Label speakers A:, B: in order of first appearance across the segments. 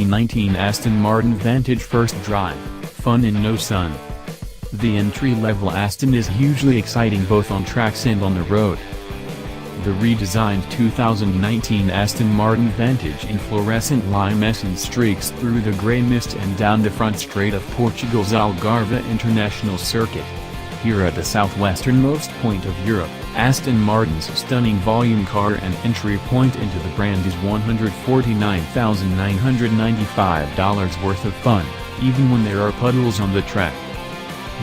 A: 2019 Aston Martin Vantage First Drive, fun in no sun. The entry-level Aston is hugely exciting both on tracks and on the road. The redesigned 2019 Aston Martin Vantage in fluorescent lime essence streaks through the grey mist and down the front straight of Portugal's Algarve International Circuit. Here at the southwesternmost point of Europe, Aston Martin's stunning volume car and entry point into the brand is $149,995 worth of fun, even when there are puddles on the track.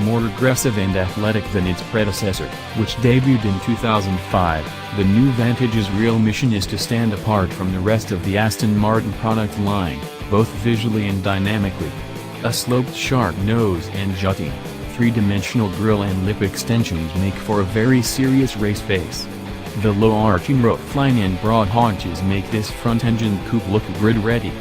A: More aggressive and athletic than its predecessor, which debuted in 2005, the new Vantage's real mission is to stand apart from the rest of the Aston Martin product line, both visually and dynamically. A sloped sharp nose and jutting, three-dimensional grille and lip extensions make for a very serious race face. The low arching roofline and broad haunches make this front-engine coupe look grid-ready.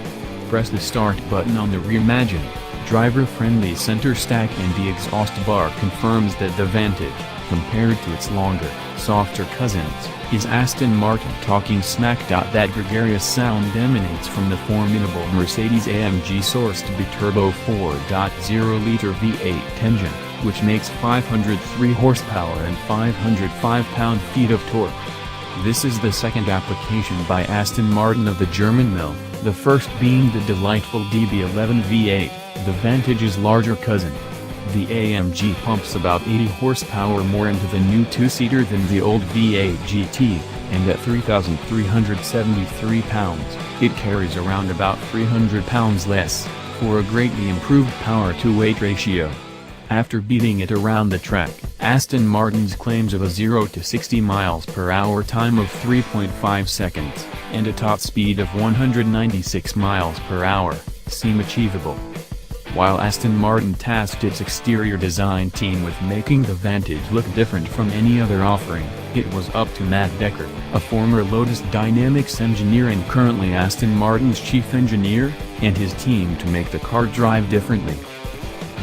A: Press the start button on the reimagined, driver-friendly center stack and the exhaust bar confirms that the Vantage, compared to its longer, softer cousins, is Aston Martin talking smack. That gregarious sound emanates from the formidable Mercedes-AMG sourced biturbo 4.0-liter V8 engine, which makes 503 horsepower and 505 pound-feet of torque. This is the second application by Aston Martin of the German mill, the first being the delightful DB11 V8. The Vantage's larger cousin. The AMG pumps about 80 horsepower more into the new two-seater than the old V8 GT, and at 3,373 pounds, it carries around about 300 pounds less, for a greatly improved power-to-weight ratio. After beating it around the track, Aston Martin's claims of a 0 to 60 miles per hour time of 3.5 seconds, and a top speed of 196 miles per hour, seem achievable. While Aston Martin tasked its exterior design team with making the Vantage look different from any other offering, it was up to Matt Becker, a former Lotus Dynamics engineer and currently Aston Martin's chief engineer, and his team to make the car drive differently.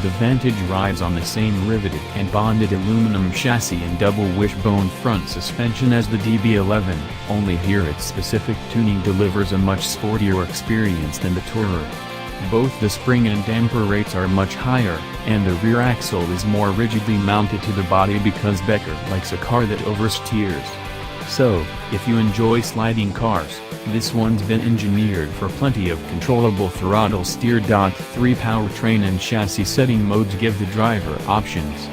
A: The Vantage rides on the same riveted and bonded aluminum chassis and double wishbone front suspension as the DB11, only here its specific tuning delivers a much sportier experience than the Tourer. Both the spring and damper rates are much higher, and the rear axle is more rigidly mounted to the body because Becker likes a car that oversteers. So, if you enjoy sliding cars, this one's been engineered for plenty of controllable throttle steer. 3 powertrain and chassis setting modes give the driver options.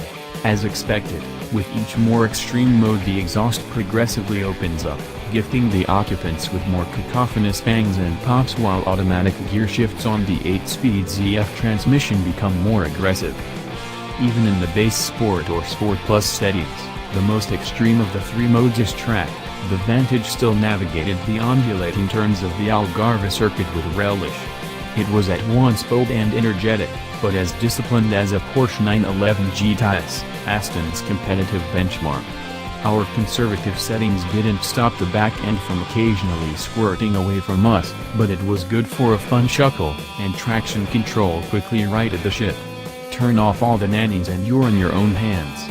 A: As expected, with each more extreme mode the exhaust progressively opens up, gifting the occupants with more cacophonous bangs and pops while automatic gear shifts on the 8-speed ZF transmission become more aggressive. Even in the base Sport or Sport Plus settings, the most extreme of the three modes is track, the Vantage still navigated the undulating turns of the Algarve circuit with relish. It was at once bold and energetic, but as disciplined as a Porsche 911 GTS, Aston's competitive benchmark. Our conservative settings didn't stop the back end from occasionally squirting away from us, but it was good for a fun chuckle, and traction control quickly righted the ship. Turn off all the nannies and you're in your own hands.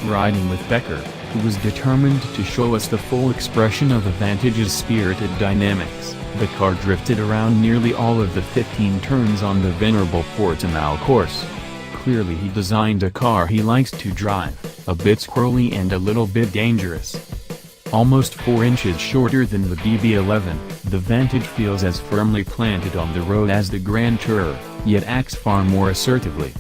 A: Riding with Becker, who was determined to show us the full expression of the Vantage's spirited dynamics, the car drifted around nearly all of the 15 turns on the venerable Portimao course. Clearly he designed a car he likes to drive, a bit squirrely and a little bit dangerous. Almost 4 inches shorter than the DB11, the Vantage feels as firmly planted on the road as the Grand Tourer, yet acts far more assertively.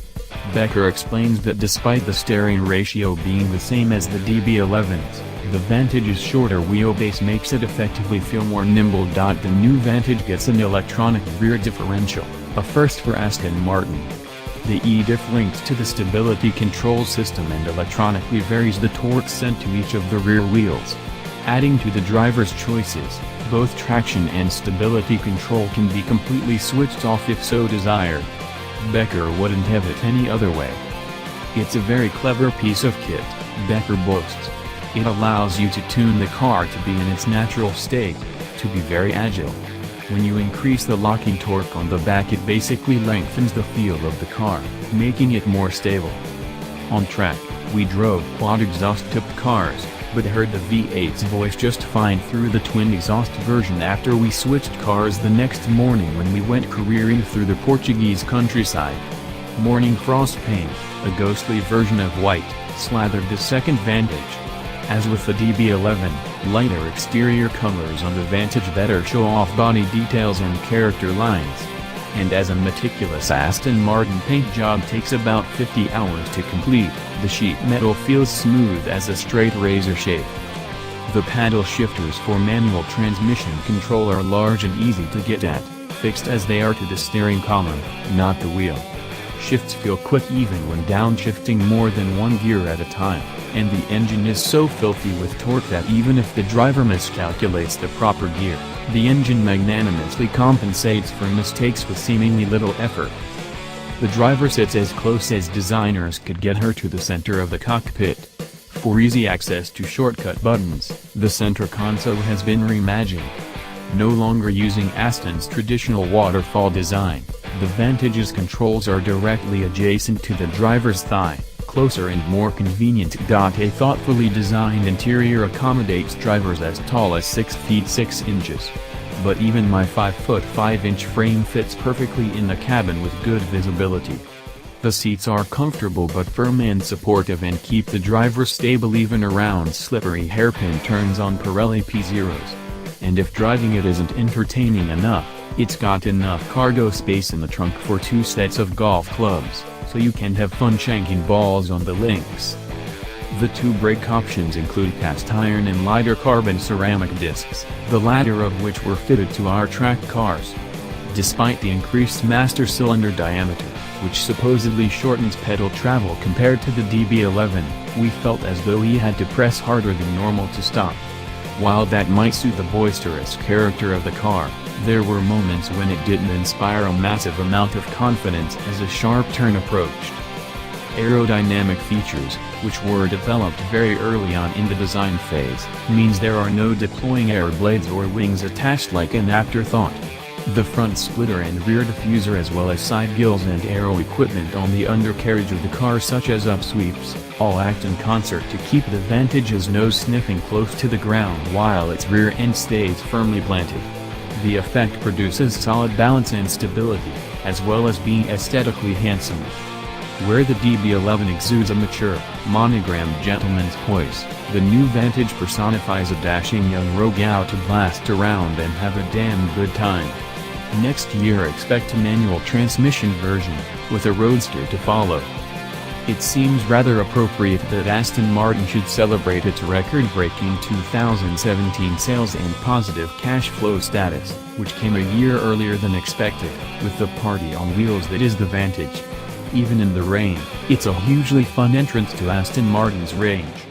A: Becker explains that despite the steering ratio being the same as the DB11's, the Vantage's shorter wheelbase makes it effectively feel more nimble. The new Vantage gets an electronic rear differential, a first for Aston Martin. The e-diff links to the stability control system and electronically varies the torque sent to each of the rear wheels. Adding to the driver's choices, both traction and stability control can be completely switched off if so desired. Becker wouldn't have it any other way. It's a very clever piece of kit, Becker boasts. It allows you to tune the car to be in its natural state, to be very agile. When you increase the locking torque on the back it basically lengthens the feel of the car, making it more stable. On track, we drove quad exhaust-tipped cars, but heard the V8's voice just fine through the twin exhaust version after we switched cars the next morning when we went careering through the Portuguese countryside. Morning frost paint, a ghostly version of white, slathered the second Vantage. As with the DB11, lighter exterior colors on the Vantage better show off body details and character lines. And as a meticulous Aston Martin paint job takes about 50 hours to complete, the sheet metal feels smooth as a straight razor shape. The paddle shifters for manual transmission control are large and easy to get at, fixed as they are to the steering column, not the wheel. Shifts feel quick even when downshifting more than one gear at a time, and the engine is so filthy with torque that even if the driver miscalculates the proper gear, the engine magnanimously compensates for mistakes with seemingly little effort. The driver sits as close as designers could get her to the center of the cockpit. For easy access to shortcut buttons, the center console has been reimagined. No longer using Aston's traditional waterfall design, the Vantage's controls are directly adjacent to the driver's thigh, closer and more convenient. A thoughtfully designed interior accommodates drivers as tall as 6 feet 6 inches. But even my 5 foot 5 inch frame fits perfectly in the cabin with good visibility. The seats are comfortable but firm and supportive and keep the driver stable even around slippery hairpin turns on Pirelli P0s. And if driving it isn't entertaining enough, it's got enough cargo space in the trunk for 2 sets of golf clubs, so you can have fun shanking balls on the links. The 2 brake options include cast iron and lighter carbon ceramic discs, the latter of which were fitted to our track cars. Despite the increased master cylinder diameter, which supposedly shortens pedal travel compared to the DB11, we felt as though he had to press harder than normal to stop. While that might suit the boisterous character of the car, there were moments when it didn't inspire a massive amount of confidence as a sharp turn approached. Aerodynamic features, which were developed very early on in the design phase, means there are no deploying air blades or wings attached like an afterthought. The front splitter and rear diffuser as well as side gills and aero equipment on the undercarriage of the car such as upsweeps, all act in concert to keep the Vantage's nose sniffing close to the ground while its rear end stays firmly planted. The effect produces solid balance and stability, as well as being aesthetically handsome. Where the DB11 exudes a mature, monogrammed gentleman's poise, the new Vantage personifies a dashing young rogue out to blast around and have a damn good time. Next year expect a manual transmission version, with a roadster to follow. It seems rather appropriate that Aston Martin should celebrate its record-breaking 2017 sales and positive cash flow status, which came a year earlier than expected, with the party on wheels that is the Vantage. Even in the rain, it's a hugely fun entrance to Aston Martin's range.